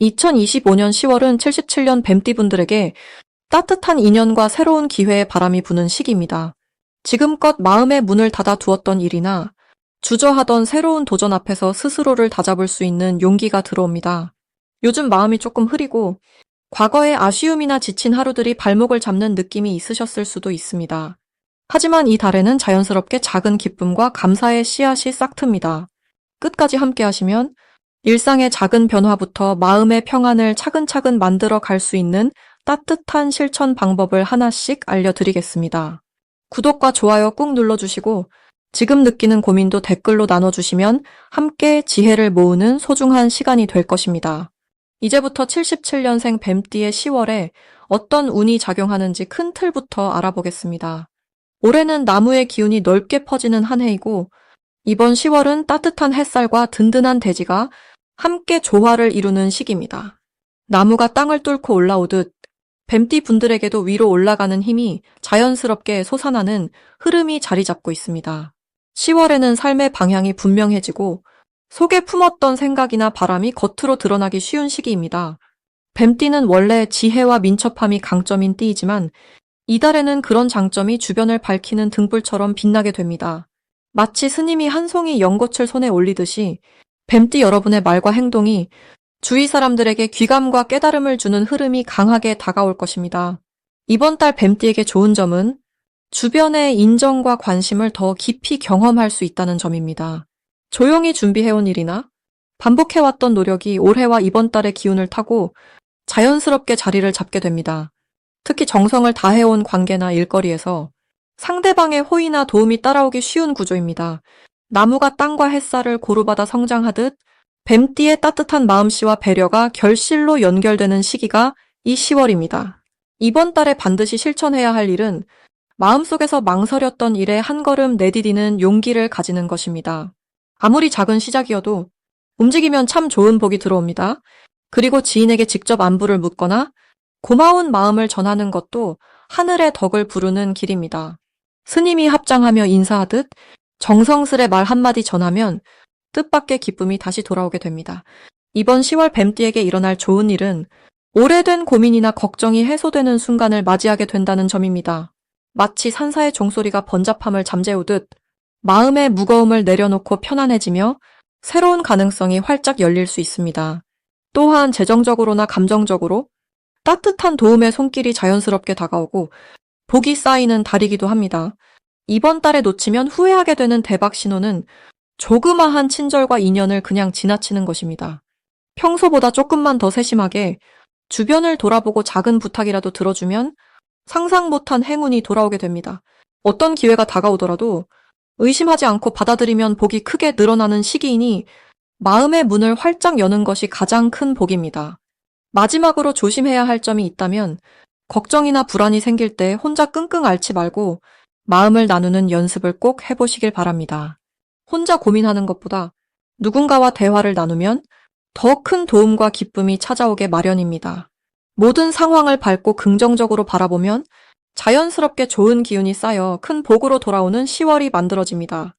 2025년 10월은 77년 뱀띠분들에게 따뜻한 인연과 새로운 기회의 바람이 부는 시기입니다. 지금껏 마음의 문을 닫아 두었던 일이나 주저하던 새로운 도전 앞에서 스스로를 다잡을 수 있는 용기가 들어옵니다. 요즘 마음이 조금 흐리고 과거의 아쉬움이나 지친 하루들이 발목을 잡는 느낌이 있으셨을 수도 있습니다. 하지만 이 달에는 자연스럽게 작은 기쁨과 감사의 씨앗이 싹틉니다. 끝까지 함께 하시면 일상의 작은 변화부터 마음의 평안을 차근차근 만들어 갈 수 있는 따뜻한 실천 방법을 하나씩 알려드리겠습니다. 구독과 좋아요 꾹 눌러주시고 지금 느끼는 고민도 댓글로 나눠주시면 함께 지혜를 모으는 소중한 시간이 될 것입니다. 이제부터 77년생 뱀띠의 10월에 어떤 운이 작용하는지 큰 틀부터 알아보겠습니다. 올해는 나무의 기운이 넓게 퍼지는 한 해이고 이번 10월은 따뜻한 햇살과 든든한 대지가 함께 조화를 이루는 시기입니다. 나무가 땅을 뚫고 올라오듯 뱀띠 분들에게도 위로 올라가는 힘이 자연스럽게 솟아나는 흐름이 자리 잡고 있습니다. 10월에는 삶의 방향이 분명해지고 속에 품었던 생각이나 바람이 겉으로 드러나기 쉬운 시기입니다. 뱀띠는 원래 지혜와 민첩함이 강점인 띠이지만 이달에는 그런 장점이 주변을 밝히는 등불처럼 빛나게 됩니다. 마치 스님이 한 송이 연꽃을 손에 올리듯이 뱀띠 여러분의 말과 행동이 주위 사람들에게 귀감과 깨달음을 주는 흐름이 강하게 다가올 것입니다. 이번 달 뱀띠에게 좋은 점은 주변의 인정과 관심을 더 깊이 경험할 수 있다는 점입니다. 조용히 준비해온 일이나 반복해왔던 노력이 올해와 이번 달의 기운을 타고 자연스럽게 자리를 잡게 됩니다. 특히 정성을 다해온 관계나 일거리에서 상대방의 호의나 도움이 따라오기 쉬운 구조입니다. 나무가 땅과 햇살을 고루받아 성장하듯 뱀띠의 따뜻한 마음씨와 배려가 결실로 연결되는 시기가 이 10월입니다. 이번 달에 반드시 실천해야 할 일은 마음속에서 망설였던 일에 한 걸음 내디디는 용기를 가지는 것입니다. 아무리 작은 시작이어도 움직이면 참 좋은 복이 들어옵니다. 그리고 지인에게 직접 안부를 묻거나 고마운 마음을 전하는 것도 하늘의 덕을 부르는 길입니다. 스님이 합장하며 인사하듯 정성스레 말 한마디 전하면 뜻밖의 기쁨이 다시 돌아오게 됩니다. 이번 10월 뱀띠에게 일어날 좋은 일은 오래된 고민이나 걱정이 해소되는 순간을 맞이하게 된다는 점입니다. 마치 산사의 종소리가 번잡함을 잠재우듯 마음의 무거움을 내려놓고 편안해지며 새로운 가능성이 활짝 열릴 수 있습니다. 또한 재정적으로나 감정적으로 따뜻한 도움의 손길이 자연스럽게 다가오고 복이 쌓이는 달이기도 합니다. 이번 달에 놓치면 후회하게 되는 대박 신호는 조그마한 친절과 인연을 그냥 지나치는 것입니다. 평소보다 조금만 더 세심하게 주변을 돌아보고 작은 부탁이라도 들어주면 상상 못한 행운이 돌아오게 됩니다. 어떤 기회가 다가오더라도 의심하지 않고 받아들이면 복이 크게 늘어나는 시기이니 마음의 문을 활짝 여는 것이 가장 큰 복입니다. 마지막으로 조심해야 할 점이 있다면 걱정이나 불안이 생길 때 혼자 끙끙 앓지 말고 마음을 나누는 연습을 꼭 해보시길 바랍니다. 혼자 고민하는 것보다 누군가와 대화를 나누면 더 큰 도움과 기쁨이 찾아오게 마련입니다. 모든 상황을 밝고 긍정적으로 바라보면 자연스럽게 좋은 기운이 쌓여 큰 복으로 돌아오는 10월이 만들어집니다.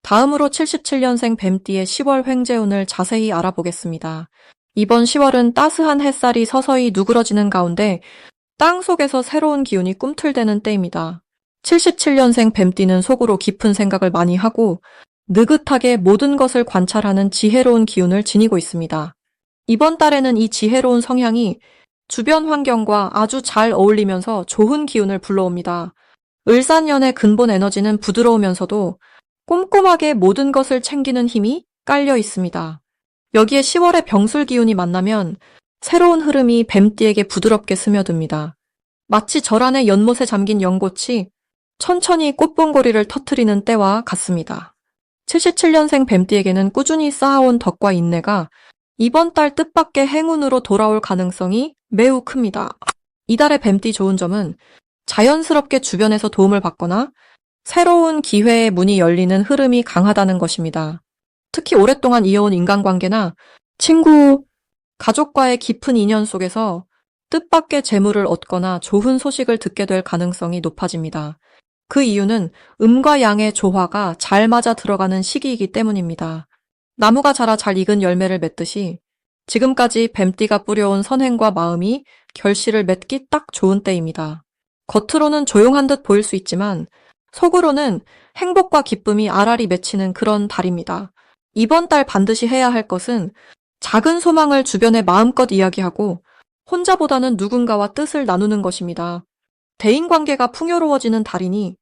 다음으로 77년생 뱀띠의 10월 횡재운을 자세히 알아보겠습니다. 이번 10월은 따스한 햇살이 서서히 누그러지는 가운데 땅속에서 새로운 기운이 꿈틀대는 때입니다. 77년생 뱀띠는 속으로 깊은 생각을 많이 하고 느긋하게 모든 것을 관찰하는 지혜로운 기운을 지니고 있습니다. 이번 달에는 이 지혜로운 성향이 주변 환경과 아주 잘 어울리면서 좋은 기운을 불러옵니다. 을사년의 근본 에너지는 부드러우면서도 꼼꼼하게 모든 것을 챙기는 힘이 깔려 있습니다. 여기에 10월의 병술 기운이 만나면 새로운 흐름이 뱀띠에게 부드럽게 스며듭니다. 마치 절 안에 연못에 잠긴 연꽃이 천천히 꽃봉고리를 터트리는 때와 같습니다. 77년생 뱀띠에게는 꾸준히 쌓아온 덕과 인내가 이번 달 뜻밖의 행운으로 돌아올 가능성이 매우 큽니다. 이달의 뱀띠 좋은 점은 자연스럽게 주변에서 도움을 받거나 새로운 기회의 문이 열리는 흐름이 강하다는 것입니다. 특히 오랫동안 이어온 인간관계나 친구, 가족과의 깊은 인연 속에서 뜻밖의 재물을 얻거나 좋은 소식을 듣게 될 가능성이 높아집니다. 그 이유는 음과 양의 조화가 잘 맞아 들어가는 시기이기 때문입니다. 나무가 자라 잘 익은 열매를 맺듯이 지금까지 뱀띠가 뿌려온 선행과 마음이 결실을 맺기 딱 좋은 때입니다. 겉으로는 조용한 듯 보일 수 있지만 속으로는 행복과 기쁨이 알알이 맺히는 그런 달입니다. 이번 달 반드시 해야 할 것은 작은 소망을 주변에 마음껏 이야기하고 혼자보다는 누군가와 뜻을 나누는 것입니다. 대인관계가 풍요로워지는 달이니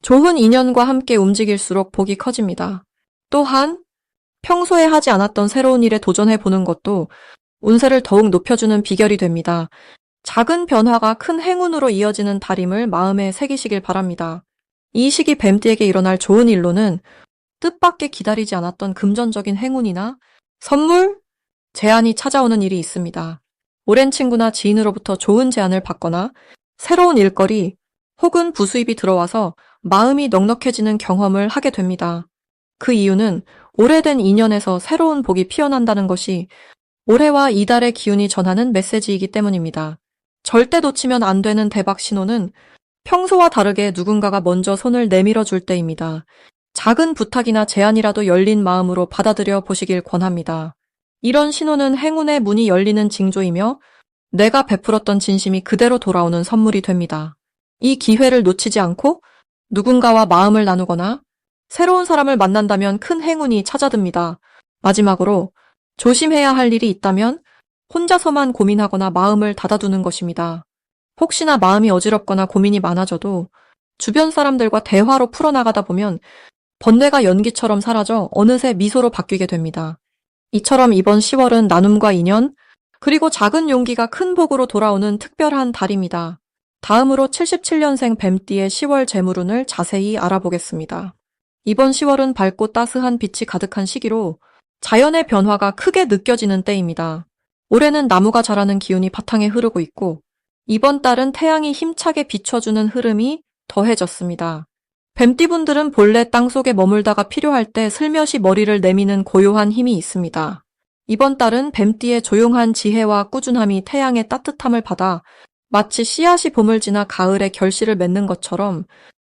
좋은 인연과 함께 움직일수록 복이 커집니다. 또한 평소에 하지 않았던 새로운 일에 도전해보는 것도 운세를 더욱 높여주는 비결이 됩니다. 작은 변화가 큰 행운으로 이어지는 달임을 마음에 새기시길 바랍니다. 이 시기 뱀띠에게 일어날 좋은 일로는 뜻밖의 기다리지 않았던 금전적인 행운이나 선물, 제안이 찾아오는 일이 있습니다. 오랜 친구나 지인으로부터 좋은 제안을 받거나 새로운 일거리 혹은 부수입이 들어와서 마음이 넉넉해지는 경험을 하게 됩니다. 그 이유는 오래된 인연에서 새로운 복이 피어난다는 것이 올해와 이달의 기운이 전하는 메시지이기 때문입니다. 절대 놓치면 안 되는 대박 신호는 평소와 다르게 누군가가 먼저 손을 내밀어 줄 때입니다. 작은 부탁이나 제안이라도 열린 마음으로 받아들여 보시길 권합니다. 이런 신호는 행운의 문이 열리는 징조이며 내가 베풀었던 진심이 그대로 돌아오는 선물이 됩니다. 이 기회를 놓치지 않고 누군가와 마음을 나누거나 새로운 사람을 만난다면 큰 행운이 찾아듭니다. 마지막으로 조심해야 할 일이 있다면 혼자서만 고민하거나 마음을 닫아두는 것입니다. 혹시나 마음이 어지럽거나 고민이 많아져도 주변 사람들과 대화로 풀어나가다 보면 번뇌가 연기처럼 사라져 어느새 미소로 바뀌게 됩니다. 이처럼 이번 10월은 나눔과 인연, 그리고 작은 용기가 큰 복으로 돌아오는 특별한 달입니다. 다음으로 77년생 뱀띠의 10월 재물운을 자세히 알아보겠습니다. 이번 10월은 밝고 따스한 빛이 가득한 시기로 자연의 변화가 크게 느껴지는 때입니다. 올해는 나무가 자라는 기운이 바탕에 흐르고 있고 이번 달은 태양이 힘차게 비춰주는 흐름이 더해졌습니다. 뱀띠분들은 본래 땅속에 머물다가 필요할 때 슬며시 머리를 내미는 고요한 힘이 있습니다. 이번 달은 뱀띠의 조용한 지혜와 꾸준함이 태양의 따뜻함을 받아 마치 씨앗이 봄을 지나 가을에 결실을 맺는 것처럼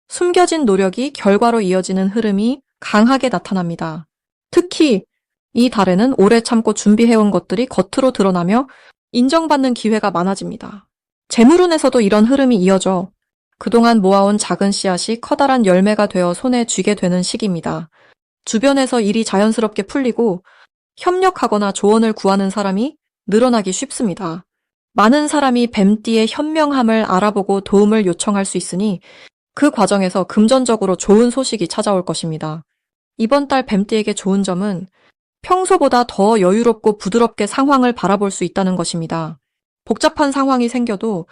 숨겨진 노력이 결과로 이어지는 흐름이 강하게 나타납니다. 특히 이 달에는 오래 참고 준비해온 것들이 겉으로 드러나며 인정받는 기회가 많아집니다. 재물운에서도 이런 흐름이 이어져 그동안 모아온 작은 씨앗이 커다란 열매가 되어 손에 쥐게 되는 시기입니다. 주변에서 일이 자연스럽게 풀리고 협력하거나 조언을 구하는 사람이 늘어나기 쉽습니다. 많은 사람이 뱀띠의 현명함을 알아보고 도움을 요청할 수 있으니 그 과정에서 금전적으로 좋은 소식이 찾아올 것입니다. 이번 달 뱀띠에게 좋은 점은 평소보다 더 여유롭고 부드럽게 상황을 바라볼 수 있다는 것입니다. 복잡한 상황이 생겨도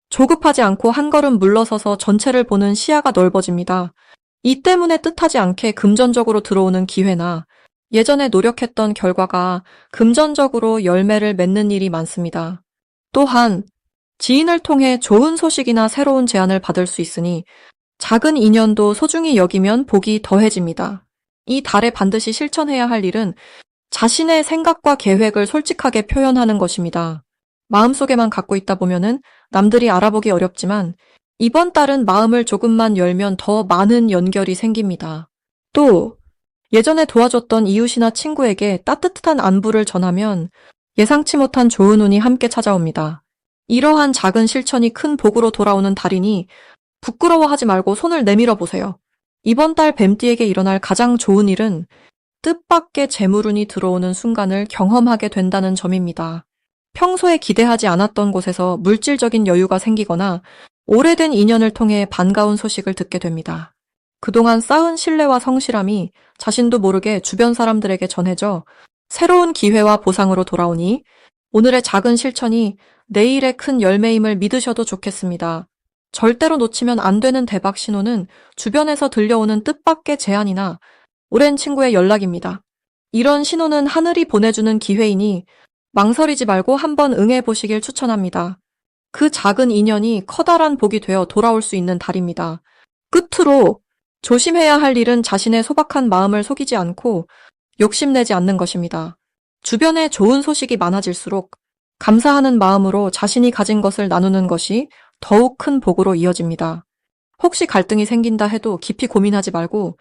조급하지 않고 한 걸음 물러서서 전체를 보는 시야가 넓어집니다. 이 때문에 뜻하지 않게 금전적으로 들어오는 기회나 예전에 노력했던 결과가 금전적으로 열매를 맺는 일이 많습니다. 또한 지인을 통해 좋은 소식이나 새로운 제안을 받을 수 있으니 작은 인연도 소중히 여기면 복이 더해집니다. 이 달에 반드시 실천해야 할 일은 자신의 생각과 계획을 솔직하게 표현하는 것입니다. 마음속에만 갖고 있다 보면은 남들이 알아보기 어렵지만 이번 달은 마음을 조금만 열면 더 많은 연결이 생깁니다. 또 예전에 도와줬던 이웃이나 친구에게 따뜻한 안부를 전하면 예상치 못한 좋은 운이 함께 찾아옵니다. 이러한 작은 실천이 큰 복으로 돌아오는 달이니 부끄러워하지 말고 손을 내밀어 보세요. 이번 달 뱀띠에게 일어날 가장 좋은 일은 뜻밖의 재물운이 들어오는 순간을 경험하게 된다는 점입니다. 평소에 기대하지 않았던 곳에서 물질적인 여유가 생기거나 오래된 인연을 통해 반가운 소식을 듣게 됩니다. 그동안 쌓은 신뢰와 성실함이 자신도 모르게 주변 사람들에게 전해져 새로운 기회와 보상으로 돌아오니 오늘의 작은 실천이 내일의 큰 열매임을 믿으셔도 좋겠습니다. 절대로 놓치면 안 되는 대박 신호는 주변에서 들려오는 뜻밖의 제안이나 오랜 친구의 연락입니다. 이런 신호는 하늘이 보내주는 기회이니 망설이지 말고 한번 응해보시길 추천합니다. 그 작은 인연이 커다란 복이 되어 돌아올 수 있는 달입니다. 끝으로 조심해야 할 일은 자신의 소박한 마음을 속이지 않고 욕심내지 않는 것입니다. 주변에 좋은 소식이 많아질수록 감사하는 마음으로 자신이 가진 것을 나누는 것이 더욱 큰 복으로 이어집니다. 혹시 갈등이 생긴다 해도 깊이 고민하지 말고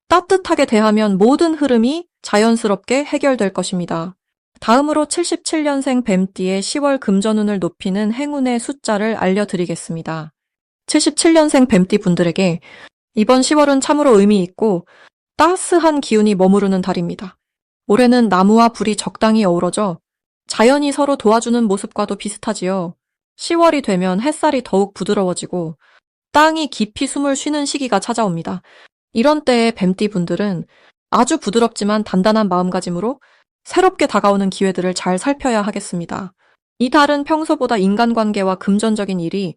따뜻하게 대하면 모든 흐름이 자연스럽게 해결될 것입니다. 다음으로 77년생 뱀띠의 10월 금전운을 높이는 행운의 숫자를 알려드리겠습니다. 77년생 뱀띠 분들에게 이번 10월은 참으로 의미 있고 따스한 기운이 머무르는 달입니다. 올해는 나무와 불이 적당히 어우러져 자연이 서로 도와주는 모습과도 비슷하지요. 10월이 되면 햇살이 더욱 부드러워지고 땅이 깊이 숨을 쉬는 시기가 찾아옵니다. 이런 때에 뱀띠 분들은 아주 부드럽지만 단단한 마음가짐으로 새롭게 다가오는 기회들을 잘 살펴야 하겠습니다. 이 달은 평소보다 인간관계와 금전적인 일이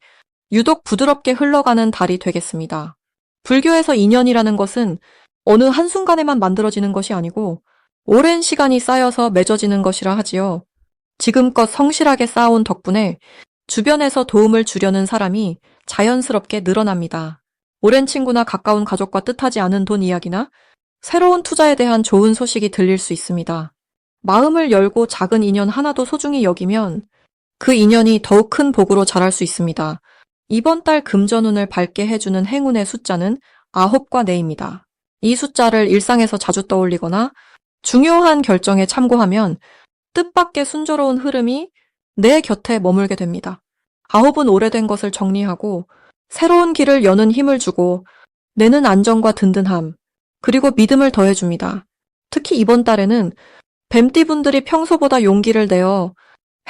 유독 부드럽게 흘러가는 달이 되겠습니다. 불교에서 인연이라는 것은 어느 한순간에만 만들어지는 것이 아니고 오랜 시간이 쌓여서 맺어지는 것이라 하지요. 지금껏 성실하게 쌓아온 덕분에 주변에서 도움을 주려는 사람이 자연스럽게 늘어납니다. 오랜 친구나 가까운 가족과 뜻하지 않은 돈 이야기나 새로운 투자에 대한 좋은 소식이 들릴 수 있습니다. 마음을 열고 작은 인연 하나도 소중히 여기면 그 인연이 더욱 큰 복으로 자랄 수 있습니다. 이번 달 금전운을 밝게 해주는 행운의 숫자는 9과 4입니다. 이 숫자를 일상에서 자주 떠올리거나 중요한 결정에 참고하면 뜻밖의 순조로운 흐름이 내 곁에 머물게 됩니다. 9은 오래된 것을 정리하고 새로운 길을 여는 힘을 주고 내는 안정과 든든함, 그리고 믿음을 더해줍니다. 특히 이번 달에는 뱀띠분들이 평소보다 용기를 내어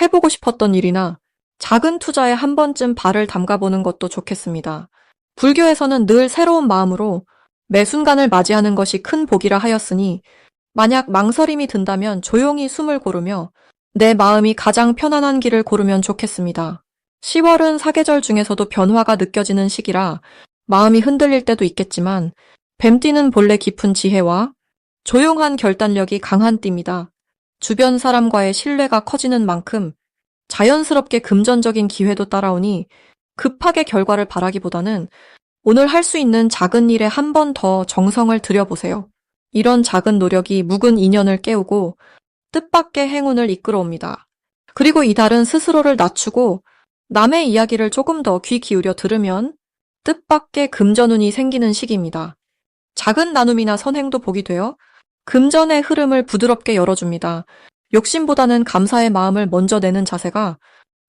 해보고 싶었던 일이나 작은 투자에 한 번쯤 발을 담가보는 것도 좋겠습니다. 불교에서는 늘 새로운 마음으로 매 순간을 맞이하는 것이 큰 복이라 하였으니 만약 망설임이 든다면 조용히 숨을 고르며 내 마음이 가장 편안한 길을 고르면 좋겠습니다. 10월은 사계절 중에서도 변화가 느껴지는 시기라 마음이 흔들릴 때도 있겠지만 뱀띠는 본래 깊은 지혜와 조용한 결단력이 강한 띠입니다. 주변 사람과의 신뢰가 커지는 만큼 자연스럽게 금전적인 기회도 따라오니 급하게 결과를 바라기보다는 오늘 할 수 있는 작은 일에 한 번 더 정성을 들여보세요. 이런 작은 노력이 묵은 인연을 깨우고 뜻밖의 행운을 이끌어옵니다. 그리고 이달은 스스로를 낮추고 남의 이야기를 조금 더 귀 기울여 들으면 뜻밖의 금전운이 생기는 시기입니다. 작은 나눔이나 선행도 복이 되어 금전의 흐름을 부드럽게 열어줍니다. 욕심보다는 감사의 마음을 먼저 내는 자세가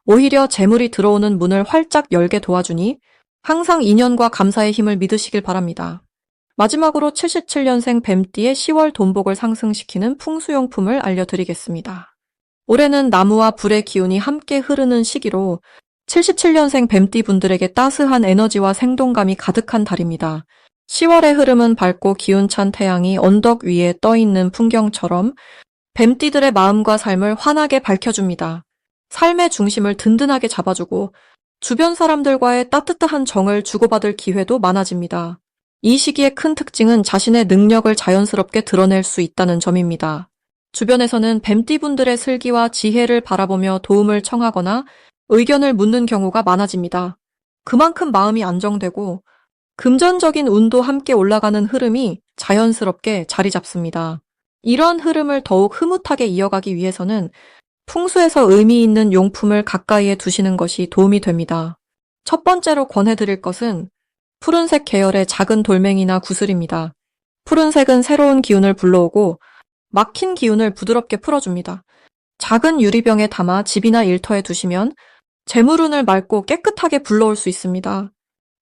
오히려 재물이 들어오는 문을 활짝 열게 도와주니 항상 인연과 감사의 힘을 믿으시길 바랍니다. 마지막으로 77년생 뱀띠의 10월 돈복을 상승시키는 풍수용품을 알려드리겠습니다. 올해는 나무와 불의 기운이 함께 흐르는 시기로 77년생 뱀띠 분들에게 따스한 에너지와 생동감이 가득한 달입니다. 10월의 흐름은 밝고 기운찬 태양이 언덕 위에 떠있는 풍경처럼 뱀띠들의 마음과 삶을 환하게 밝혀줍니다. 삶의 중심을 든든하게 잡아주고 주변 사람들과의 따뜻한 정을 주고받을 기회도 많아집니다. 이 시기의 큰 특징은 자신의 능력을 자연스럽게 드러낼 수 있다는 점입니다. 주변에서는 뱀띠분들의 슬기와 지혜를 바라보며 도움을 청하거나 의견을 묻는 경우가 많아집니다. 그만큼 마음이 안정되고 금전적인 운도 함께 올라가는 흐름이 자연스럽게 자리 잡습니다. 이런 흐름을 더욱 흐뭇하게 이어가기 위해서는 풍수에서 의미 있는 용품을 가까이에 두시는 것이 도움이 됩니다. 첫 번째로 권해드릴 것은 푸른색 계열의 작은 돌멩이나 구슬입니다. 푸른색은 새로운 기운을 불러오고 막힌 기운을 부드럽게 풀어줍니다. 작은 유리병에 담아 집이나 일터에 두시면 재물운을 맑고 깨끗하게 불러올 수 있습니다.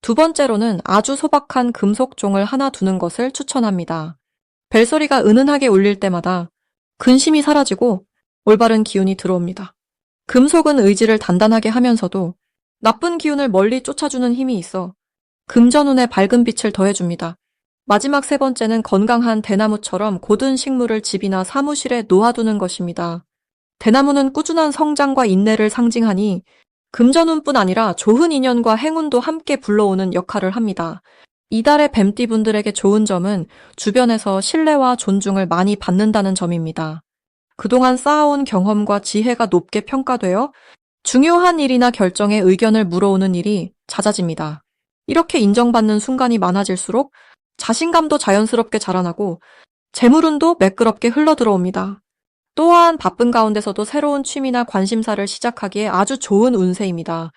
두 번째로는 아주 소박한 금속종을 하나 두는 것을 추천합니다. 벨소리가 은은하게 울릴 때마다 근심이 사라지고 올바른 기운이 들어옵니다. 금속은 의지를 단단하게 하면서도 나쁜 기운을 멀리 쫓아주는 힘이 있어 금전운에 밝은 빛을 더해줍니다. 마지막 세 번째는 건강한 대나무처럼 고든 식물을 집이나 사무실에 놓아두는 것입니다. 대나무는 꾸준한 성장과 인내를 상징하니 금전운뿐 아니라 좋은 인연과 행운도 함께 불러오는 역할을 합니다. 이달의 뱀띠분들에게 좋은 점은 주변에서 신뢰와 존중을 많이 받는다는 점입니다. 그동안 쌓아온 경험과 지혜가 높게 평가되어 중요한 일이나 결정에 의견을 물어오는 일이 잦아집니다. 이렇게 인정받는 순간이 많아질수록 자신감도 자연스럽게 자라나고 재물운도 매끄럽게 흘러들어옵니다. 또한 바쁜 가운데서도 새로운 취미나 관심사를 시작하기에 아주 좋은 운세입니다.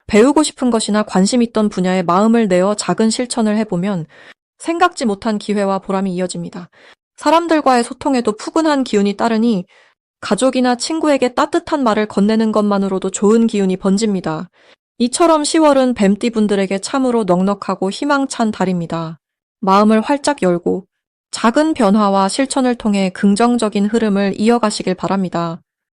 배우고 싶은 것이나 관심 있던 분야에 마음을 내어 작은 실천을 해보면 생각지 못한 기회와 보람이 이어집니다. 사람들과의 소통에도 푸근한 기운이 따르니 가족이나 친구에게 따뜻한 말을 건네는 것만으로도 좋은 기운이 번집니다. 이처럼 10월은 뱀띠분들에게 참으로 넉넉하고 희망찬 달입니다. 마음을 활짝 열고 작은 변화와 실천을 통해 긍정적인 흐름을 이어가시길 바랍니다.